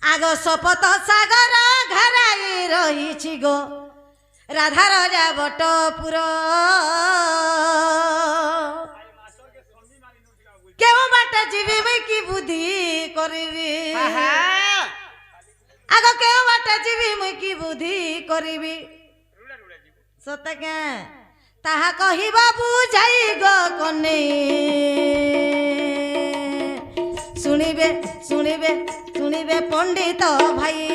आग सपत सागर घराई रही गो राधार जाबटपुर केउ बाट जीवी मुई की बुद्धि करिबी आग केउ बाट जीवी मुई की बुद्धि करिबी सत के ताहा कहिबा बुझाई गो कने सुनिबे सुनिबे सुनिबे पंडित भाई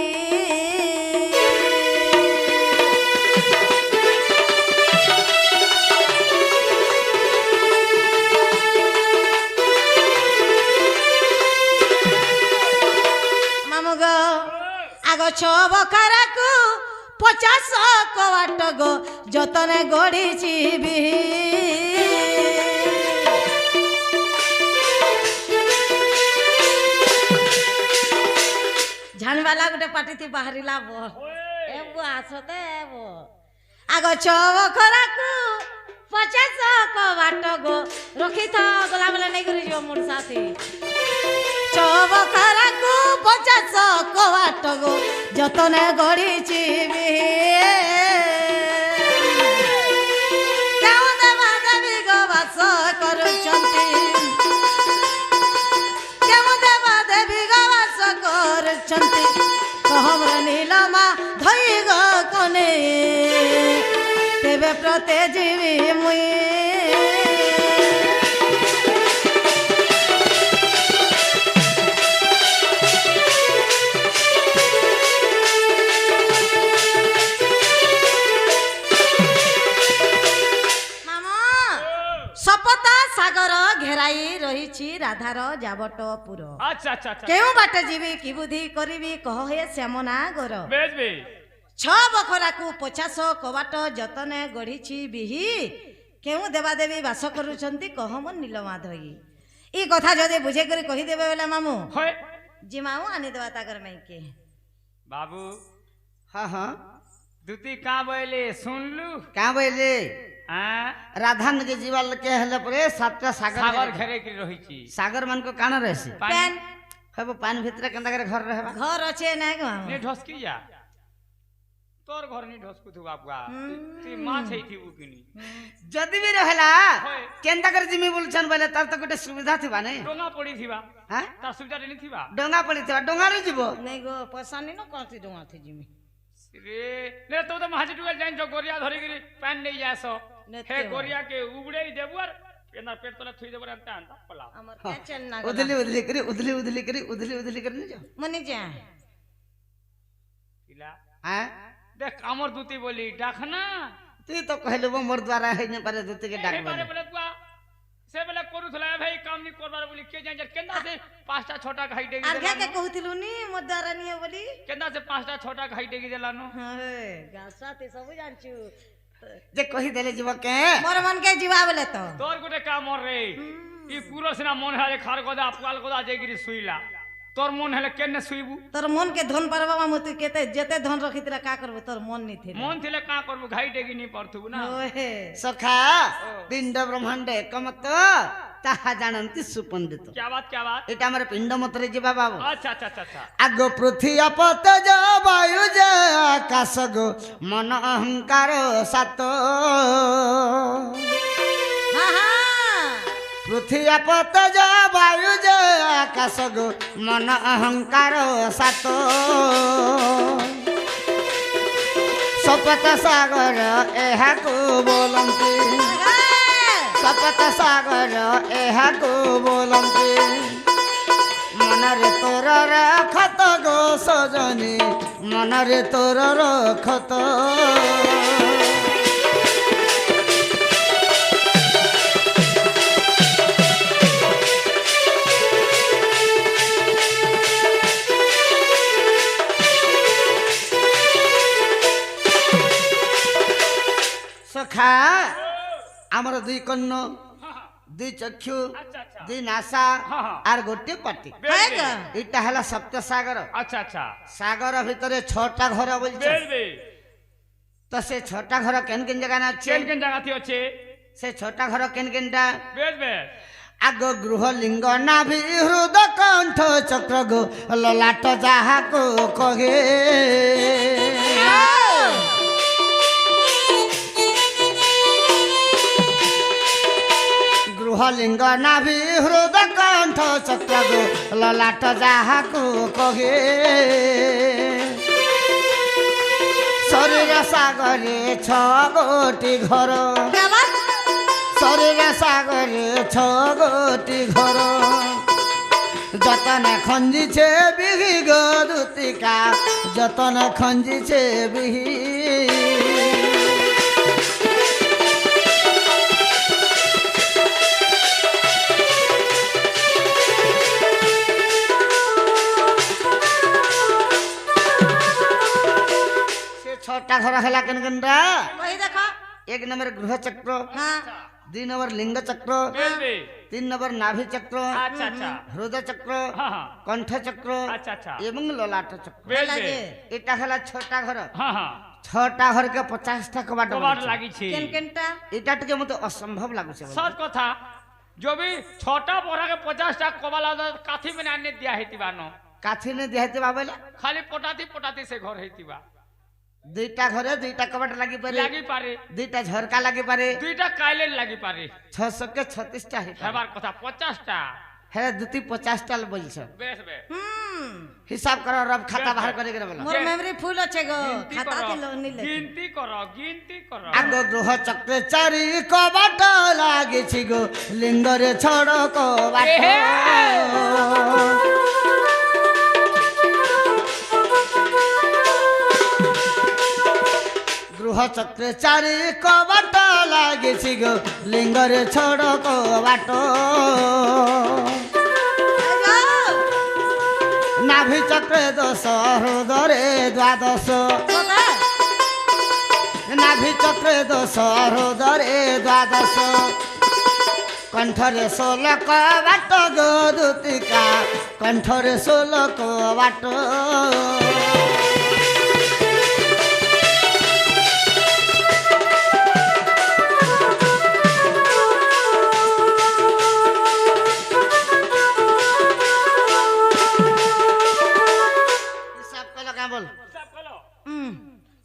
मामुग आग छबखारा को 50 कवाट गो जतने गढ़ी भी झानवाला गोटे पार्टी थी बाहरिला बो ए बो आसते बो आग छबखारा को 50 कवाट गो रखी था गला बेला नहीं करी जो मोर साथी छबखारा को 50 कवाट गो जतने गढ़ी भी केउ देवा देवी गो बास करुचंती केउ देवा देवी गो बास करुचंती कहमर नीलमा धई गो कोने तेबे प्रते जीवी मुई सागर घेराई रही राधार जाबटपुर अच्छा अच्छा अच्छा केउ बाट जीवी की बुद्धि करिबी कह हे श्यामना गोर बेज बे 6 बखरा को 50 कवाट जतने गढ़ी बिही केउ देवादेवी बास करुचंती कह मन नीलमाधई ई कथा जदे बुझे करी कहि देबे बेला मामू होय जिमाऊ आनी देवा ताकर में के बाबू हाँ हाँ दुती का बोले सुनलू क्या बोले राधा के जीवाल के हेले परे 7टा सागर घेरे की रही छी सागर मन को काना रहसी पेन हेबो पानी भीतर केंदा करे घर रहबा घर अच्छे ना गो ने ढसकी जा तोर घर नी ढसकु थु बापुआ ती मां छै थी उकिनी जदी भी रहला केंदा करे जिमी बोलछन बोले तार तो गोटे सुविधा थिबा नै डोंगा पड़ी थिबा हां तार सुविधा नहीं थिबा डोंगा पड़ी थिबा डोंगा रे जीवो नहीं गो पैसा नहीं न करती डोंगा थी जिमी रे ने तो महाजी टुगल जाइन जो गोरिया धरी गिरी पैन नहीं जासो हे गोरिया के उबड़े देबू और एना पेट तले थुई देबू अंता अंता पला हमर के चल ना उदली उदली करी उदली उदली करी उदली उदली करी न जा मनी जा किला हां देख हमर दूती बोली डाखना तू तो कहले वो मोर द्वारा है न पारे दूती के डाक बोले बोले बुआ से बोले करू थला भाई काम नहीं करबार बोली के जाइन केंदा से 5टा छोटा खाई देगी आर के कहथिलु नी मदारा नी बोली केंदा से 5टा छोटा खाई देगी देलानो हे गासा ते सब जानछु जे कहि देले जीव के मोर मन के जीवा बोले तो तोर गोटे काम मोर रे ई पूरा सिना मन है खार गोदा अपकाल गोदा जेगिरी सुईला तोर मन है केने सुईबू तोर मन के धन परबा मामू तू केते जेते धन रखी तेरा का करबो तोर मन नहीं थे मन थिले का करबू घाई देगी नहीं पड़थू ना ओहे सखा पिंड ब्रह्मांड एकमत ताहा जानंती सुपंडित क्या बात एटा हमर पिंड मतरे जीवा बाबू अच्छा अच्छा अच्छा अच्छा आगो पृथ्वी अपत ज वायु ज आकाश गो मन अहंकार सात हां हां पृथ्वी अपत ज वायु ज आकाश गो मन अहंकार सात सपत सागर एहा को बोलंती सपत सागर एहा को बोलंती मनरे तोर रखत गो सजनी मनरे तोर रखत सखा आमर दुई कन्न दुई चक्षु दुई नासा आर गोटे पाटी इटा हला सप्त सागर अच्छा अच्छा सागर भितरे 6टा घर बोलछ तो से 6टा घर केन केन जगह ना केन केन जगह थी अच्छे से 6टा घर केन केनटा बेस बेस আগ গৃহ লিঙ্গ নাভি হৃদ কণ্ঠ চক্র গো ললাট যাহাকু কহে গৃহ লিঙ্গ নাভি হৃদ কণ্ঠ চক্র গো ললাট যাহাকু কহে শরীর সাগরে ছ গোটি ঘর শরীর সাগরে ছ গোটি ঘর যতনে খঞ্জিছে বিহি গো দুতিকা যতনে খঞ্জিছে বিহি সে ছটা ঘর হেলা কেন কেনরা वही देखो এক নম্বর গৃহ চক্র हाँ 2 নম্বর লিঙ্গ চক্র বেশ 3 নম্বর নাভি চক্র আচ্ছা আচ্ছা হৃদয় চক্র হ্যাঁ হ্যাঁ কণ্ঠ চক্র আচ্ছা আচ্ছা এবং ললাট চক্র বেশ लगे বেশ এটা হলা ছটা ঘর হ্যাঁ হ্যাঁ ছটা ঘরকে 50টা কবাট কবার বলেছে। লাগিছে केन केनटा এটা টিকে মতে অসম্ভব লাগুছে বলে। সৎ কথা যদি ছটা পড়াকে 50টা কবালা কাথি মানে আনে দিয়া হইতিবা ন কাছে নে দিহাইতে বাবলে খালি পটাতি পটাতি সে ঘর হইতিবা দুইটা ঘরে দুইটা কবাট লাগি পারে লাগি পারে দুইটা ঝরকা লাগি পারে দুইটা কাইলে লাগি পারে 600 কে 36টা হই হেবার কথা 50টা হ্যাঁ দুটি 50টা বলছ বেশ বেশ হিসাব করো রব খাতা বাহার করে করে বলো मोर मेमोरी फुल अच्छे गो গিনতি खाता করো, के लो नीले গিনতি করো আগ গ্রহ চক্রে চারি কবাট লাগিছি গো লিঙ্গরে ছড় কবাট এহে! গৃহ চক্রে চারি কবাট লাগিছি গো লিঙ্গরে ছড় কবাট নাভি চক্রে 10 হৃদরে 12 নাভি চক্রে 10 হৃদরে 12 কণ্ঠরে 16 কবাট গো দুতিকা কণ্ঠরে 16 কবাট হিসাব করলো কেমন সব কলো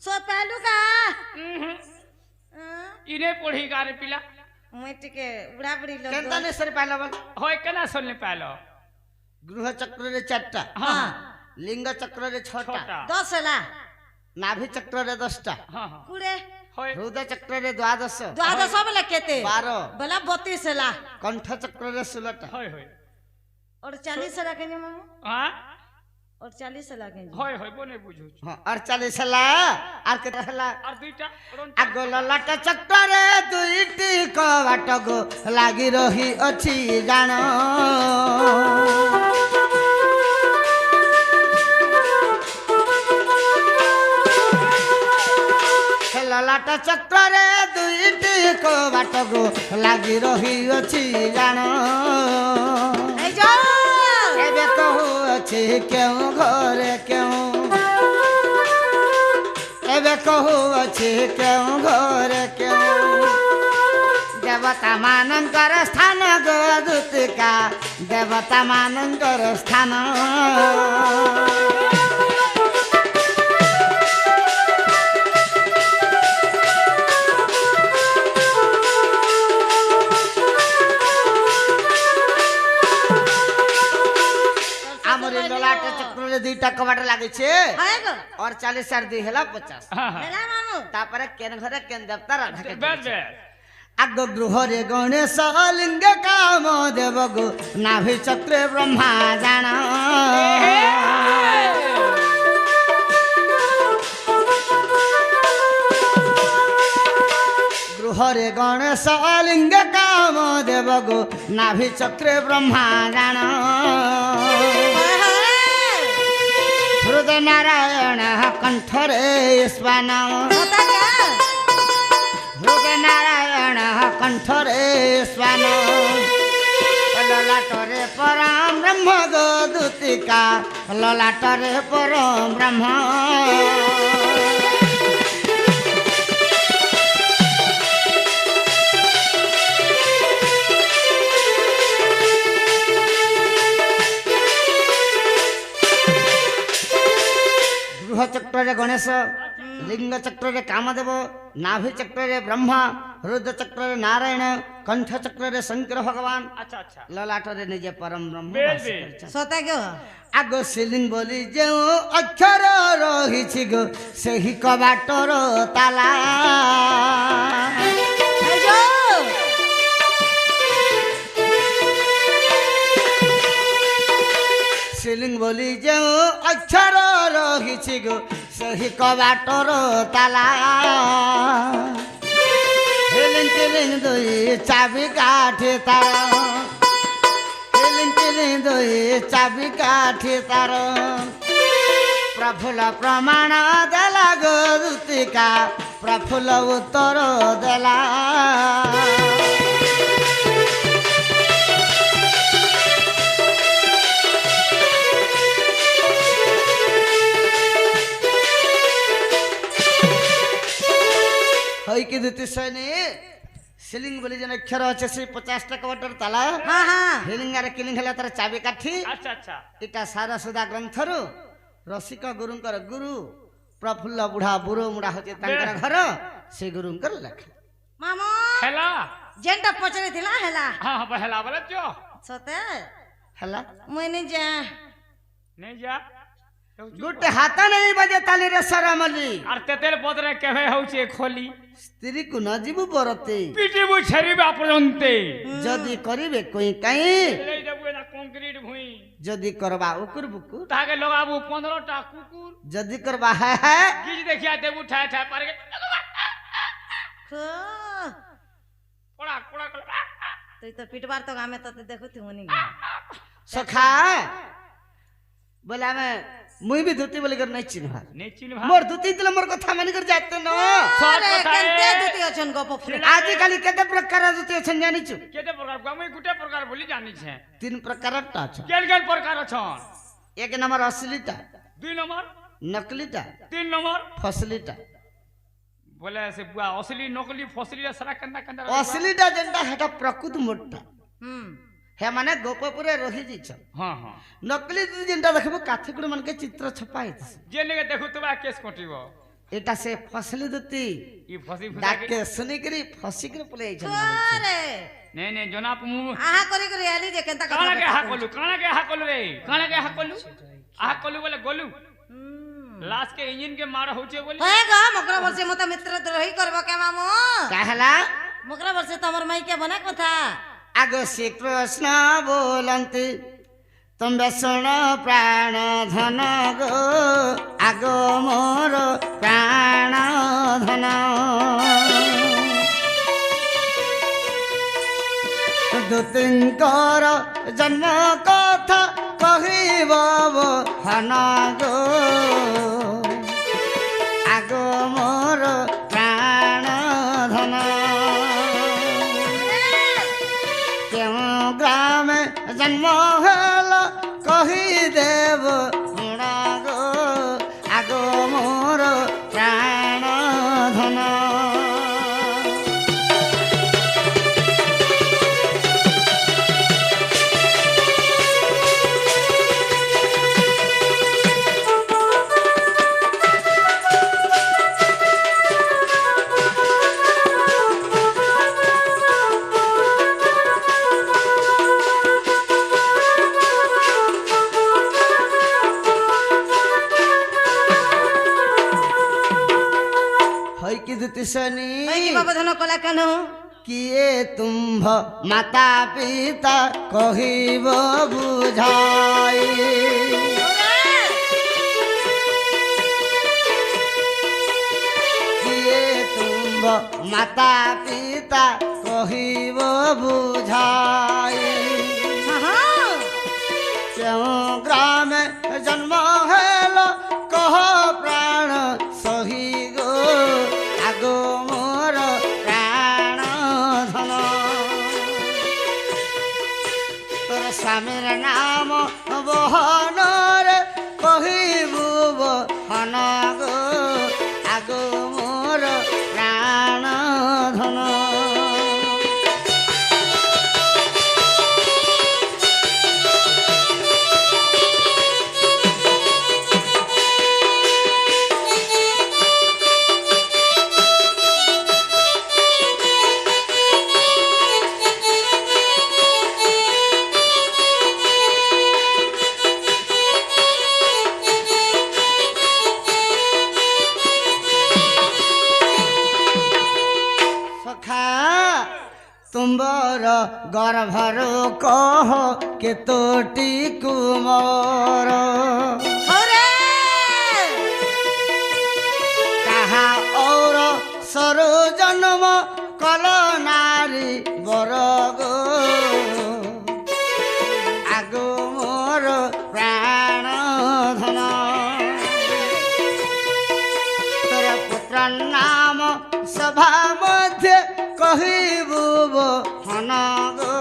सो तालु का ইনে পড়ি গারে পিলা मुई टिके उड़ा बुड़ी लो কেনতা নেসরে পাইলো বল হয় কেনা শুনলি পাইলো গৃহ চক্রে 4টা হ্যাঁ লিঙ্গ চক্রে 6টা ছটা 10 ला নাভি চক্রে 10টা হ্যাঁ হ্যাঁ कुड़े হয় হৃদয় চক্রে 12 द्वादश बोले केते 12 बोला 32 ला কণ্ঠ চক্রে 16টা হয় হয় और 40 ला केनी मामू হ্যাঁ और 40 ला केनी হয় হয় বনে বুঝু হ্যাঁ 48 হলা আর কেতে হলা আর দুইটা আগ ললাট চক্রে দুইটি কবাট গো লাগি রহি ଅଛି জান ললাট চক্রে দুইটি কবাট গো লাগি রহি ଅଛି জান এই যাও ଏବେ କହୁଅଛି କେଉଁ ଘରେ କେଉଁ ଏବେ କହୁଅଛି କେଉଁ ଘରେ କେଉଁ ଦେବତା ମାନଙ୍କର ସ୍ଥାନ ଗো ଦୁତିକା ଦେବତା ମାନଙ୍କର ସ୍ଥାନ ଆମର ଲଲାଟ ଚକ୍ରରେ 2ଟା କବାଟ ଲାଗିছে हाय गो 48 আর 2 ହେଲା 50 হ্যাঁ হ্যাঁ मेरा मामू তারপরে কেন ঘরে কেন দেবতা রাধা কে বেশ বেশ আগ গৃহরে গণেশ লিঙ্গ কাম দেব গো নাভি চক্রে ব্রহ্মা জান গৃহরে গণেশ লিঙ্গ কাম দেব গো নাভি চক্রে ব্রহ্মা জান হৃদয় নারায়ণ কণ্ঠরে স্বান होता क्या হৃদয় নারায়ণ কণ্ঠরে স্বান ললাটরে পরম ব্রহ্ম গো দুতিকা ললাটরে পরম ব্রহ্ম ଚକ୍ରରେ ଗଣେଶ, ଲିଙ୍ଗ ଚକ୍ରରେ କାମଦେବ, ନାଭି ଚକ୍ରରେ ବ୍ରହ୍ମା, ହୃଦ ଚକ୍ରରେ ନାରାୟଣ, କଣ୍ଠ ଚକ୍ରରେ ଶଙ୍କର ଭଗବାନ, अच्छा अच्छा ଲଲାଟରେ ନିଜେ ପରମ ବ୍ରହ୍ମ ବେଶ ବାସ ବେଶ। କରିଛନ୍ତି। ସତେ ଗো ଆଗ ସିଲିଂ ବୋଲି ଯେଉଁ ଅକ୍ଷର ରହିଛି ଗୋ ସେହି କବାଟର ତାଲା। এই যো ସିଲିଂ ବୋଲି ଯେଉଁ ଅକ୍ଷର ରହିଛି ଗୋ ସେହି କବାଟର ତାଲା। ହିଲିଂ ଚିଲିଂ ଦୁଇ ଚାବି କାଠି ତାର, ହିଲିଂ ଚିଲିଂ ଦୁଇ ଚାବି କାଠି ତାର। ପ୍ରଫୁଲ୍ଲ ପ୍ରମାଣ ଦେଲା ଗୋ ଋତିକା, ପ୍ରଫୁଲ୍ଲ ଉତ୍ତର ଦେଲା। হইকি দুটি সৈনী সিলিং বলি যেন অক্ষর আছে সেই 50টা কবাটর তালা। হ্যাঁ হ্যাঁ হিলিং আর কিলিং হেলা তার চাবি কাঠি। अच्छा अच्छा এটা সারা সুদা গ্রন্থরু রসিক গুরুঙ্কর গুরু প্রফুল্ল বুঢ়া বুড়ো মুড়া হচ্ছে তাঙ্কর ঘর, সে গুরুঙ্কর লেখা। মামু हेला যেনটা পচরে থিলা হেলা हाँ हाँ हेला बोले जो সতে হেলা মুই নি যা नहीं जा গোটে হাত নেই বাজে তালিরে সরমলি। আর তেতেল পদরে কেবে হচ্ছে খোলি স্ত্রী কু ন ଯିବୁ বরতে, পিটিবু ছেড়িবা পর্যন্তে যদি করিবে কই কাই, এই দেবু না কংক্রিট ভুই যদি করবা উকুর বুকুর, তাকে লগাবু 15টা কুকুর যদি করবা হ্যাঁ হ্যাঁ, গিজ দেখিয়া দেবু ঠায় ঠায় পারে খো পড়া পড়া তুই তো পিটবার তো আমি তোতে দেখুতি মুনি সখা বলে আমি মুই বি ধুতি বলি করে নাই চিনবা। নেই চিন মোর ধুতি দিলে মোর কথা মানি করে যাইতে ন। সৎ আরে কথা কেনতে এ। দুতি অছন গপ ফুলে আজকালি কেতে প্রকার ধুতি আছেন জানিছু? কেতে প্রকার আমি গুটে প্রকার বলি জানিছে 3 প্রকারটা আছে। কেন কেন প্রকার আছন? 1 নম্বর অসলিটা, 2 নম্বর নকলিটা, 3 নম্বর ফসলিটা। বলে সে বুয়া অসলি নকলি ফসলি সারা কেনটা কেনটা অসলিটা যেটা হেটা প্রকৃত মোটটা, হুম হে মানে গোপপুরে রহি যাইছ। হ্যাঁ হ্যাঁ নকলি যেটা দেখব কাঠিগুড় মানকে চিত্র ছপা হইছে, যে নেগে দেখু তোমা কেস কটিব এটা সে ফসলি ধুতি ই ফসি ফুসা ডাকে শুনিকরি ফসিকরি পলে আইছ। আরে নে নে জনা মু আহা করি করি আলি যে কেনতা কথা কানাকে হাকলু রে কানাকে হাকলু বলে গলু লাস্ট के इंजन के मार होचे बोली হয়ে গো মকরা বলছে মত মিত্র দ্রোহী করব কে মামু কাহলা মকরা বলছে তোমার মাইকে বনা কথা আগ শ্রীকৃষ্ণ বলন্তি তুমি শুণ প্রাণ ধন গো, আগ মোর প্রাণ ধন। দূতিঙ্কর জন্ম কথা কহিব হন গো, আগ মোর প্রাণ ধন। কেউ গ্রামে জন্ম হল কহি দেব শুণ গো, আগ মোর প্রাণ ধন। হইকি দুতি শনি হই কি বাবা ধন কলা কেন কিয়ে তুম্ভ মাতা পিতা কহিব বুঝাই। কিয়ে তুম্ভ মাতা পিতা কহিব বুঝাই। কেউ গ্রামে জন্ম হেল কহ প্রাণ সহি গো, আগ মোর প্রাণ ধন। তোর স্বামীর নাম বহনরে কহিবু বহন গো, আগ মোর প্রাণ ধন। ତୁମ୍ବର ଗର୍ଭରୁ କହ କେତୋଟି କୁମର ହଉରେ କାହା ଔର ସରୁ ଜନ୍ମ କଲ ନାରୀ ବରଗ ଆଗୁ ମୋର ପ୍ରାଣ ଧନ ତୋର ପୁତ୍ର ନାମ ସଭା ମଧ୍ୟ କହିବୁ ହନ ଗো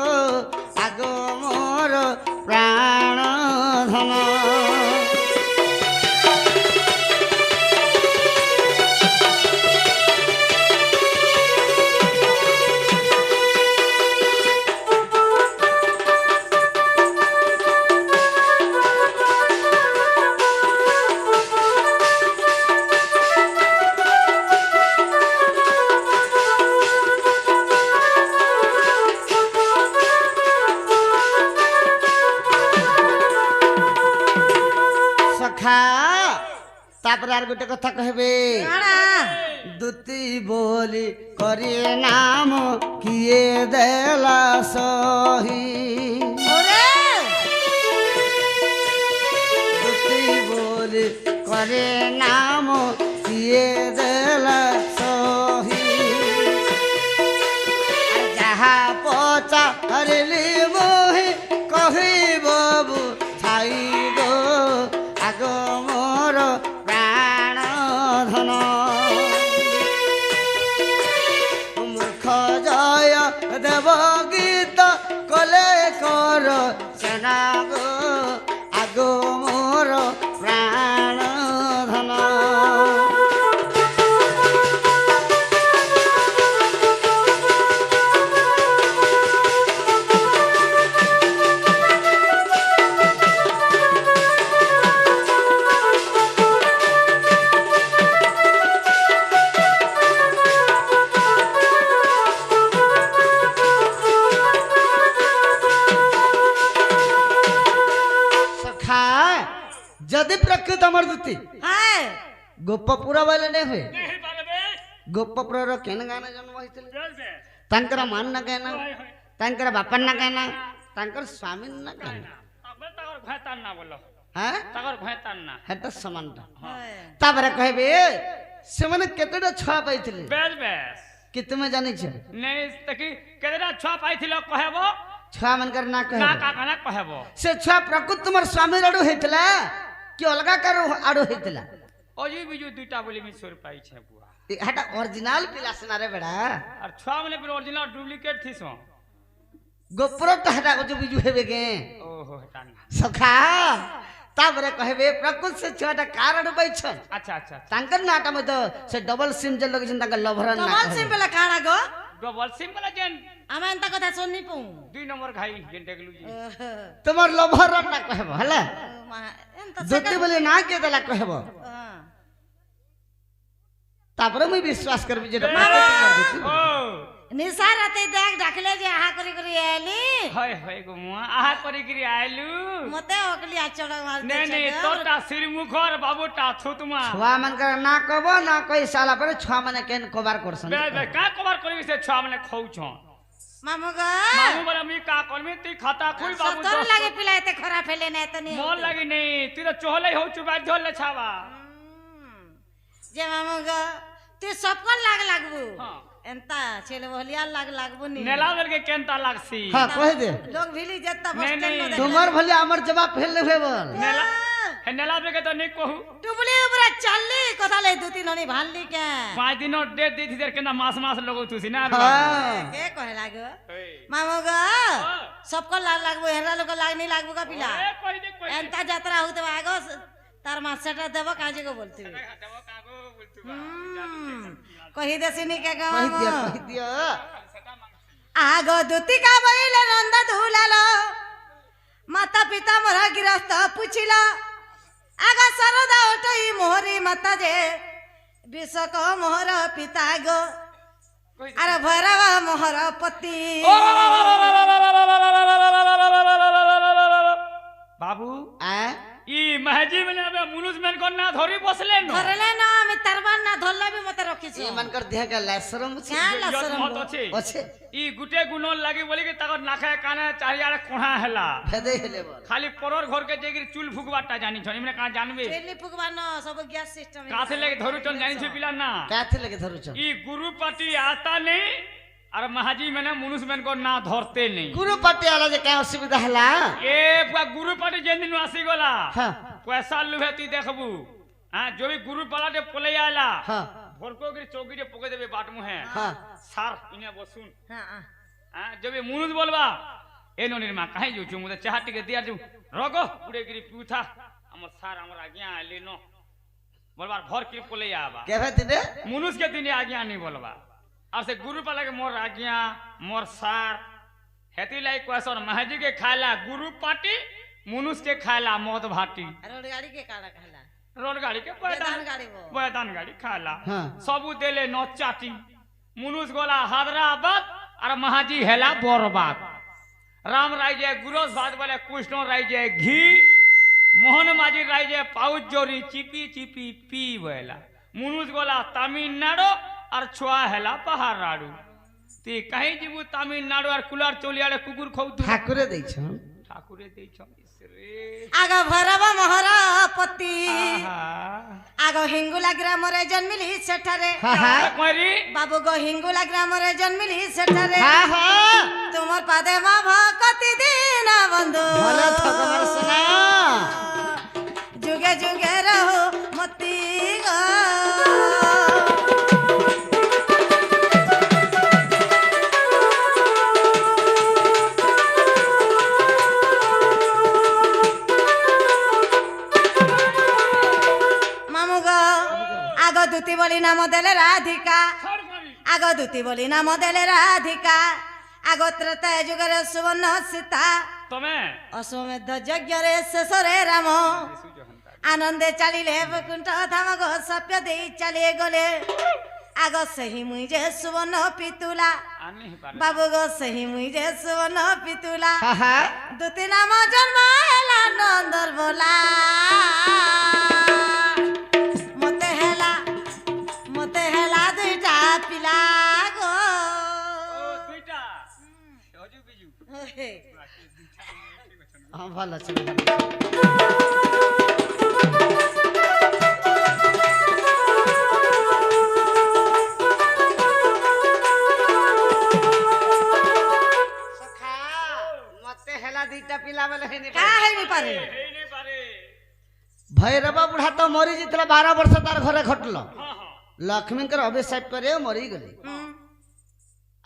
ଆଗୁ ମୋର ପ୍ରାଣ ଧନ ତାପରେ আর গোটে কথা কহবে দুতি বলি করি নাম কিয়ে দেলা সহি দুতি বলি করে নাম কিয়ে দেলা সহি যাহা পচা হরিলি মোহি কহিব ছাইব আগ মোর প্রাণ ধন মূর্খ জয় দেব গীত কলে কর সেনা গো আগ মোর প্রাণ ধন যদি প্রকৃত আমার দুতি গোপপুর বলে নে হুয়ে গোপপুরর কেন গানে জন্ম হয়েছিল তাঙ্কর মান না কেন তাঙ্কর বাপার না কেন তাঙ্কর স্বামীর না কেন হ্যাঁ হেটা সমানটা তারপরে কহবে সেমানে কেতেটা ছুয়া পাইছিলে কি তুমি জানিছ কেতেটা ছুয়া পাইছিল কহেব ছুয়া মানকর না না কহব কাকা না কহেব সে ছুয়া প্রকৃত তোমার স্বামীর আড়ু হইতলা কি অলগা কারো আড়ু হইতলা অজি বিজু দুইটা বলি মি সুর পাইছে বুয়া এটা অরিজিনাল পিলা সিনারে বেড়া আর ছুয়া মানে পুরো অরিজিনাল ডুপ্লিকেট থিস গোপরটা হেটা ওজু বিজু হেবে গে ওহো হেটা না সখা তারপরে কহবে প্রকৃত সে ছুয়াটা কার আড়ু পাইছন আচ্ছা আচ্ছা তাঙ্কর নাটা মধ্যে সে ডবল সিম যে লগেছেন তাঙ্কর লভরন না ডবল সিম বেলা কাଣା গো ডবল সিম বলে যেন আমি এন্তা কথা শুনি পু 2 নম্বর ঘাই যেন দেখলু জি তোমার লভরন না কহব হলা এন্তা যদি বলে না কে দেলা কহব তারপরে মুই বিশ্বাস করবি যে ও নিশা রাতে দেখ ডাকলে যে আহা করি করি এলি হয় হয় গো মুয়া আহা করি গিরি আইলু মতে অকলি আচড় মার নে নে তোরটা শ্রীমুখর বাবুটা থুতমা ছুয়া মানকর না কব না কই সালা পরে ছুয়া মানে কেন কভার করছন বে বে কা কভার করি সে ছুয়া মানে খাউছ মামু গো মামু বলে আমি কা করমি তুই খাতা খুল বাবু তোর লাগে পিলাইতে খরা ফেলে না এতনি মন লাগি নেই তুই তো চহলাই হউছু বাধ্য হলে ছাবা যে মামু গো তুই সবকর লাগ লাগবু হ্যাঁ এন্তা ছেলে বলিয়া লাগ লাগবু নি নেলা বেলকে কেনতা লাগছি হ্যাঁ কই দে লোক ভিলি যেতা বস नहीं, স্ট্যান্ড তোমার ভলি আমার জবাব ফেললে হবে বল নেলা হে নেলা বেলকে তো নেই কহু টুবলি উপরে চাললি কথা লে দুতি ননি ভাললি কে 5 দিন ডেট দি দিদের কেনা মাস মাস লগো তুছি না হ্যাঁ কে কহে লাগো মামু গো সবকর লাগ লাগবু হেরা লোক লাগনি লাগবু কা পিলা এ কই দে কই এন্তা যাত্রা হইতে আগো তার মাছটা দেব কাজে গো বলতি দেব কাগো বলতু কহি দেছিনি কে গো কই দিও আগো দুতি কা বইলে রন্দা ধুলালো মাতা পিতা মোরা গৃহস্থ পুছিল আগা সরদা ওটই মোহরি মাতা যে বিশ্বক মোহর পিতা গো আর ভৈরব মোহর পতি বাবু আ ই মাহাজি মানে মুনুজ মেন কন্যা ধরি বসলেন ধরলে না আমি তারবার না ধরলে বি মতে रखिस ଏମାନଙ୍କର ଦେହ କା ଲାସରମ ଅଛି क्या लसरम ମତ ଅଛି ଅଛି ଇ ଗୁଟେ ଗୁଣ ଲାଗି ବୋଲି କି ତାଙ୍କ ନାଖେ କାନେ ଚାରିଆଡେ କୋଣା ହେଲା ଭେଦେଇ ହେଲେ ବଲ ଖାଲି ପରର ଘରକେ ଯାଇକି ଚୁଲ ଫୁକବାଟା ଜାଣିଛନ୍ ଏମାନେ କାଣା ଜାଣିବେ चेली फुकवान सब गैस सिस्टम କାथे ଲାଗି ଧରୁଛନ୍ ଜାଣିଛୁ ପିଲା ନା କାଥି ଲାଗେ ଧରୁଛ ଇ ଗୁରୁ ପାଟି ଆତା ନେଇ ଆର ମହାଜି ମାନେ ମନୁଷ ମାନଙ୍କର ନା ଧରତେ ନେଇ ଗୁରୁ ପାଟି ଆଲା ଯେ କାଁ ଅସୁବିଧା ହେଲା ଏ ପୁରା ଗୁରୁ ପାଟି ଯେନ୍ ଦିନ ଆସିଗଲା ହଁ ପଇସା ଲୁଭେ ତୁଇ ଦେଖବୁ ହଁ जो भी गुरु पालाटे पले आला ହଁ भरको गिरी चौकीटे पके देबे बाट मुहे ହଁ सार इने बसुन हां हां हां जो भी मुनुज बोलबा ए नोनिर मा काहे जो मुदे चाह टिके दिया जो रगो पुडे गिरी पिउथा हमर सार हमर आज्ञा आले न बोलबा भर के पले आबा କେବେ ଦିନେ मुनुज के दिन आज्ञा नहीं बोलबा और से गुरु पाला के मोर आज्ञा मोर सार हेती लाई क्वेश्चन महाजी के खाला गुरु पाटी मुनुज के खाला मौत भाटी रोड गाड़ी के काला कहला रोड गाड़ी के बेदान गाड़ी वो बयदान गाड़ी खाला हाँ। सबू देले न चाटी मुनुस गोला हैदराबाद और महाजी हेला बरबाद राम राय जय गुरोस भात बोले कृष्ण राय जय घी मोहन माजी राय जय पाउच जोरी चिपी चिपी पी बोला मुनुस गोला तमिलनाडु और छुआ हेला पहाड़ाड़ू ती कहीं जीबू तमिलनाडु और कुलार चोलियाड़े कुकुर खौतु ଠାକୁରେ ଦେଇଛ ठाकुरे देइछम ईश्वरे आग भरब मोहरा पति आहा आग हिंगुला ग्राम रे जन्मिली सेठारे ହଁ ହଁ कोरी बाबू गो हिंगुला ग्राम रे जन्मिली सेठारे ହଁ ହଁ तुमर पादे मा भक्ति दीना बंधु ଭଲ ଠକମର ସୁନା जुगे जुगे रहो मती गो मामू गो आग दूती बोली नाम देले राधिका आग दूती बोली नाम देले राधिका आग त्रता जुगरे सुवर्ण सीता तमे अश्वमेध यज्ञ रे शेषरे राम आनंदे चलिले वैकुंठ धाम गो सप्य दे चले गले आग सही मुई जे सुवर्ण पितुला आनी ही पारे बाबू गो सही मुई जे सुवर्ण पितुला ହଁ ହଁ दूती नाम जन्म हेला नंदर बोला मते हेला दुईटा पिला गो ओ दुईटा हजू बिजू ହଁ ଭଲ ଅଛି ଭଲ ଅଛି। ସଖା, ମତେ ହେଲା ଦିଟା ପିଲା ବେଲେ ହେଇନି का है नहीं पारे हेई नहीं पारे ଭୈରବ ବୁଢା ତ ମରି ଯାଇଥିଲା 12 ବର୍ଷ ତାର ଘରେ ଖଟଲ हां हां ଲକ୍ଷ୍ମୀଙ୍କର ଅଭିଶାପ ପରେ ମରିଗଲେ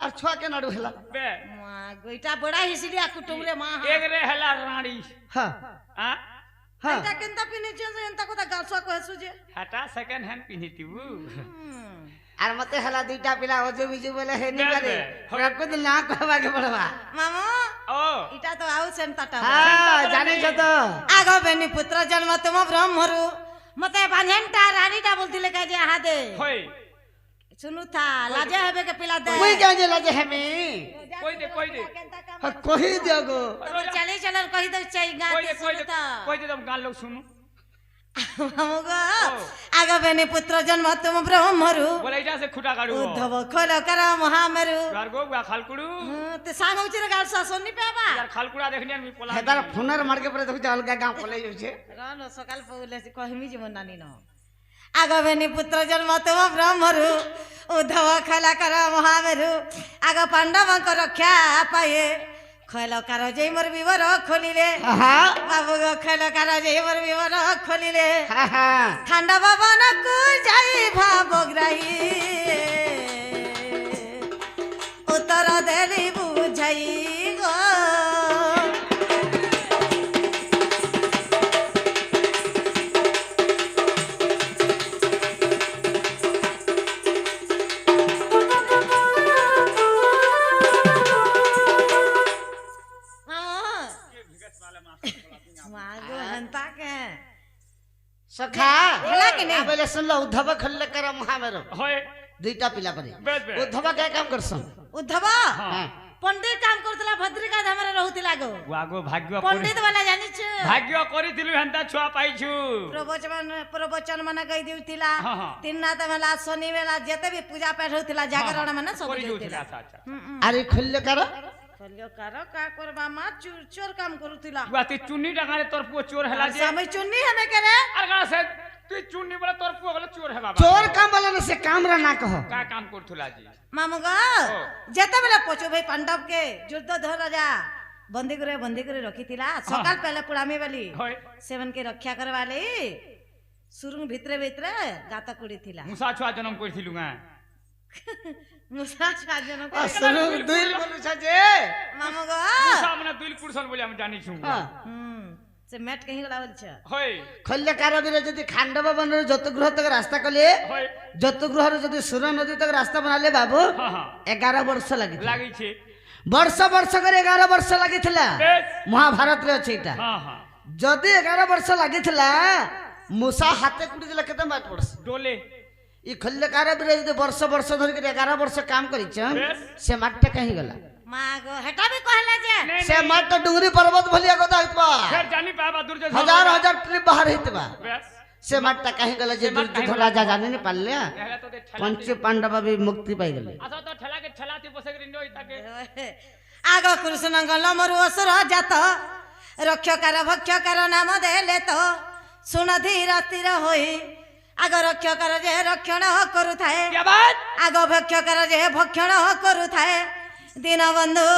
আর ছুয়া কেন আড়ু হেলা बे मां गोइटा बड़ा हिसलिया कुटुम रे मां एक रे हला रानी হ্যাঁ हां হ্যাঁ एटा केनता पिने जे एंता कोता गालसा कहसु जे हटा सेकंड हैंड पिनितिबू আর মতে হেলা দুইটা পিলা অজু বিজু বলে হেনি বেশ, পারে বেশ। ওরা দিন না কহবাকে পড়বা मामो ओ इटा तो आउ सेंताटा হ্যাঁ জানিছ তো आगो बेनी पुत्र जन्म तुम ब्रह्मरु मते बांझेंटा रानीटा बोलतिले का जे आहा दे होय सुनु था लाजे हेबे के पिला दे কই যাও যে লাগে হেমি कोई दे কহি দিও গো तो चले चलन कहि दे चाहि गा कोई के दे कोई सुनु दे था कोई दे तुम गाल लोग सुनो मामुगो आगो बेनी पुत्र जन्म तुम ब्रह्मरु बोले इटा से खुटा काढू उद्धव खोल कर महामेरु गारगो गा खालकुडू ते सांग उचिर गालसा सुननी पेबा यार खालकुडा देखनिया मी पोला হেদার ফোনের মার্কে পরে দেখছ অলগা গাঁ পলাই যাচ্ছে रानो सकाल पउले से कहमी जीवन नानी न आगो बेनी पुत्र जन्म तुम ब्रह्मरु उद्धव खला कर महामेरु आगो पांडव को रक्षा पाए खैल कर जय मोर विवर खोलिले হ্যাঁ बाबू गो खैल कर जय मोर विवर खोलिले হ্যাঁ হ্যাঁ ঠান্ডা भवन को जाई भाबग्राही उत्तर देली बुझाई गो मागो हंता के সখা হেলা কি নেই? বলে শুনলো উদ্ধব খল্লে কর মহামের होय দুইটা পিলা করে बेस बेस উদ্ধব কে কাম করছন उद्धव हां পণ্ডিত কাম করতলা ভদ্রিকা ধামরে রহুতলা গো আগো ভাগ্য পণ্ডিত বালা জানিছ ভাগ্য করিଥିଲୁ হেন্তা ছুয়া পাইছু প্রবচন মানে কই দিউতিলা হ্যাঁ, হ্যাঁ। তিন রাত বেলা শনি বেলা যেতে ବି ପୂଜା ପାଠ ହଉଥିଲା ଜାଗରଣ ମାନେ ସବୁ କରି ହଉଥିଲା ଦଉଥିଲା ଆଚ୍ଛା ଆଚ୍ছা আরে খল্য কার କାର কা করবা মা চুর চোর কাম করুଥିଲା তুই চুন্নি টাকারে তোর পুଅ চোর হেলা যে আমি চুন্নি হেমে করে আর কাଣା সে তুই চুন্নি বলে তোর পুଅ বলে চোর হেবা চোর কাম বলে না সে কামরা না কহ কা কাম করথুলা জি মামু গো যেতে বেলা পচু ভাই পাণ্ডব কে যুদ্ধ ধর রাজা বন্দি করে রখিଥିଲା সকাল পেলে পুড়ামি বলি হয় সেवन के रक्षा करवाले सुरुंग भितरे भितरे गाता कुड़ी थिला মুসা ছুয়া জন্ম করিଥିଲু গা मुसा साजन को আসলে দুইল বলুছ যে मामू गो মুসা মানে দুইল কুরসন বলি আমি জানিছু से मैट कहीं गला बोलछ হয় খল্য কার বীরে যদি খান্ডব বনের যত গ্রহ তক রাস্তা কলে হয় যত গ্রহর যদি সুর নদী তক রাস্তা বানালে বাবু হ্যাঁ হ্যাঁ 11 বর্ষ লাগি লাগিছে বর্ষ বর্ষ করে 11 বর্ষ লাগিଥିଲା বেশ মহাভারত রে আছে এটা হ্যাঁ হ্যাঁ যদি 11 বর্ষ লাগিଥିଲା মুসা হাতে কুড়ি দিলা কেতে মাঠ পড়ছে ডোলে ই খল্যকার বীরে যদি বর্ষ বর্ষ ধরি করে 11 বর্ষ কাম করিছ বেশ সে মাঠটা কাহি গলা मां गो हेटा भी कहला जे সে মাঠ ডুঙ্গরি পর্বত ভলিয়া কথা হইতবা ফের জানি পাবা দুর্যোধন হাজার হাজার ট্রিপ বাহার হইতবা বেশ সে মাঠটা কাহি গলা যে দুর্যোধন রাজা জানি নি পারলে এলা তো ঠেলা পঞ্চ পাণ্ডব भी মুক্তি পাই গেলে আচ্ছা তো ঠেলাকে ঠেলাতে বসে গরি নই তাকে आगो कृष्ण गल मरु असुर जात रक्षकार भक्षकार नाम देले तो सुन धीर स्थिर होई आगो रक्षकार जे रक्षण करू थाए क्या बात आगो भक्षकार जे भक्षण करू थाए दीनबंधु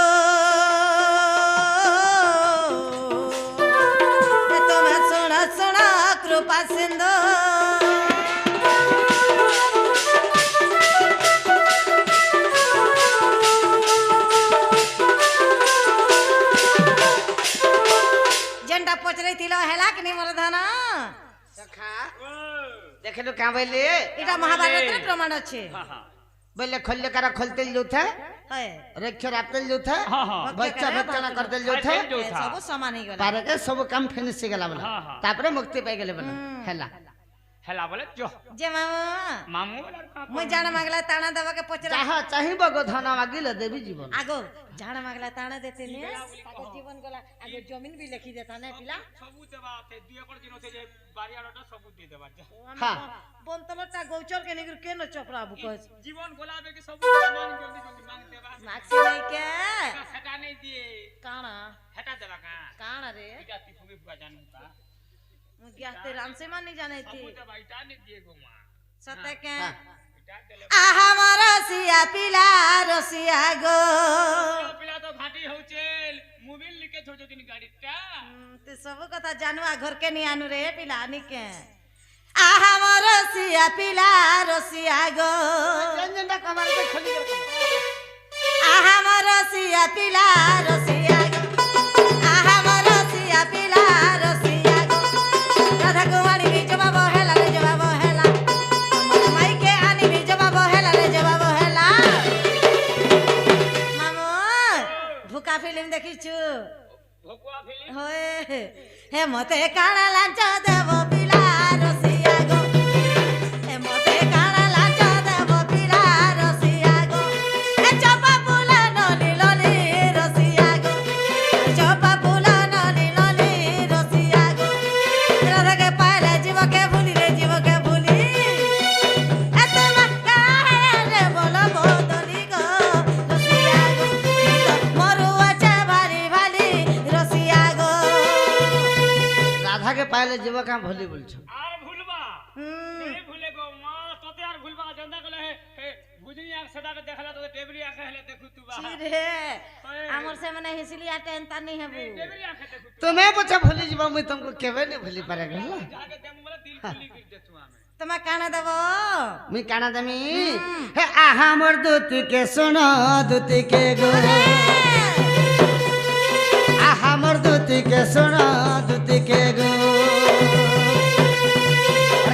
तुम्हें सुन सुन कृपा सिंधु जेंटा पचरे थिलो हेला कि मोर धन देखलो का बोले इटा महाभारत रे प्रमाण अछि हां हां बोले खल्यकार खलते जोथा है रक्षर आपते जोथा हां हां बच्चा बच्चा करते जोथा जो था सब समान ही गला पारे के सब काम फिनिश गेला बोला हाँ, हाँ। तापरे मुक्ति पाई गेले बोला हेला हेला बोले जो जे मामू मामू मुई जान मागला ताना दबा के पचरा चाह चाहिबो गो धन मागिले देवी जीवन आगो जान मागला ताना देते ने ताके जीवन गला आगो जमीन भी लिखी देता ने पिला सबूत देबा ते 2 एकड़ दिन होते जे बारियाडा सबूत दे देबा हां बंतलटा गौचर के निगर के न चपरा बु कह जीवन गोलाबे के सबूत मांग जल्दी जल्दी मांग देबा माक्सी नहीं के सेटा नहीं दिए काना हटा देबा का काना रे इटा ती फुगे फुगा जानू का मु ग्याते राम से मान नहीं जाने थी सबूत देबा इटा नहीं दिए गो मां सते के इटा देले आहा रसिया पिला रसिया गो पिला तो घाटी होचेल मोबाइल लिखे छोड़ दिन गाड़ीटा ते सब कथा जानवा घर के नहीं आनु रे पिला नि के आहा रसिया पिला रसिया गो जंजंडा कमाल के खली कर आहा रसिया पिला रसिया गो आहा रसिया पिला रसिया गो राधा कुमारी भी जवाब हेला रे जवाब हेला हमर माई के आनी भी जवाब हेला रे जवाब हेला मामू भूका फिल्म देखिछु भोकुआ फिल्म होए हे मते काना लांच देव पिला रसिया गो हे मते काना लांच देव पिला रसिया गो ए चपा फूला नली नली रसिया गो चपा फूला नली नली रसिया गो राधा के पाले जीव के भूली रे जीव के भूली ए तुम काहे रे बोलो बोदली गो रसिया गो मरु अच्छा भारी भाली रसिया गो राधा के पाले जीव का भोली बोलछ आर भूलबा नहीं भूले गो मां तोते आर भूलबा जंदा कले हे बुझनी आंख सदा के देखला तो टेबली आंख हेले देखु तू बा रे हमर से मने हिसली आटे अंता नहीं है टेबली आंख देखु तुम्हें पूछा भूली जीव मैं तुमको केवे नहीं भूली पारे गला जाके देम बोले दिल खुली गिर दे तू हमें तुम्हें काना देबो मी काना दमी हे आहा मोर दूत के सुनो दूत के गो आहा मोर दूत के सुनो दूत के गो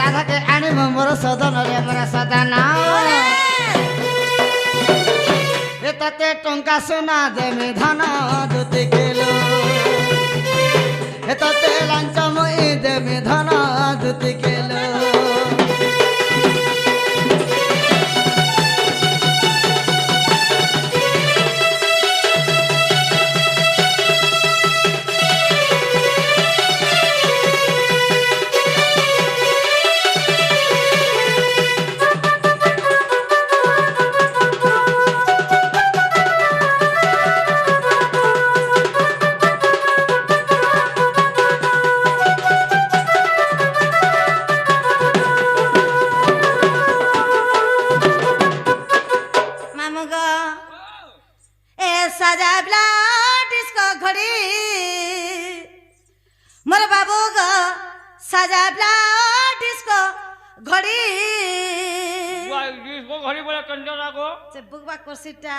राधा के आनी मोर सदन रे मोर सदन रे तते टंका सोना देमी धन दूत के लो हे तते लांच moi देमी धन दूत के लो ঘড়ি ডিস্কো ঘড়ি বলে কেন্দ্র রাখো সে বুকবা করছিটা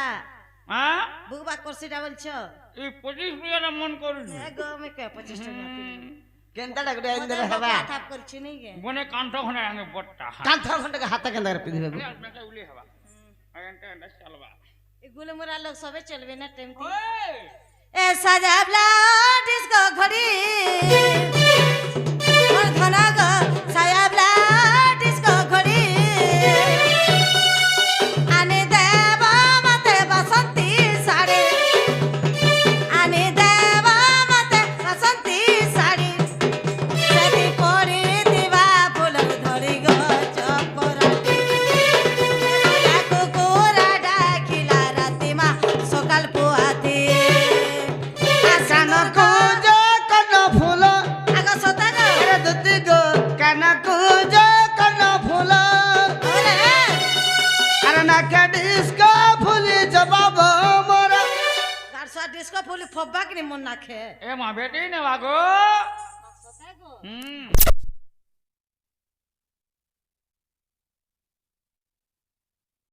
হ্যাঁ বুকবা করছিটা বলছো এই 25 মিনিট মন করুন গো আমি কে 25 টাকা কেনটা করে আইন দেবে হবা থাপ করছি নাই গে বনে কান্ঠ খনে আগে বট্টা কাঁথা ঘন্টাকে হাতে কেন্দা করে পিদিবে মেটা উলি হবা আইনটা এন্ড চলবা এগুলো মোরা লোক সবে চলবে না টাইম ওই এ সাজাবলা ডিস্কো ঘড়ি মোর ঘনা গো সাজাবলা ডিস্কো ঘড়ি আনে দেব মতে বসন্তী শাড়ি আনে দেব মতে বসন্তী শাড়ি সেটি পরি দিবা ফুল ধরি গো চপরাটি কুকুরা ডাকিলা রাতিমা সকাল পোয়াতে কান কুজ কান ফুল আগ সতা গো আরে দুতি গো কান কুজ কান ফুল ওরে আরে নাকে ডিস্কো ফুলি জবাব মোরা গারসা ডিস্কো ফুলি ফব্বা কি মন নাখে এ মা বেটি নে বাগো সতা গো হুম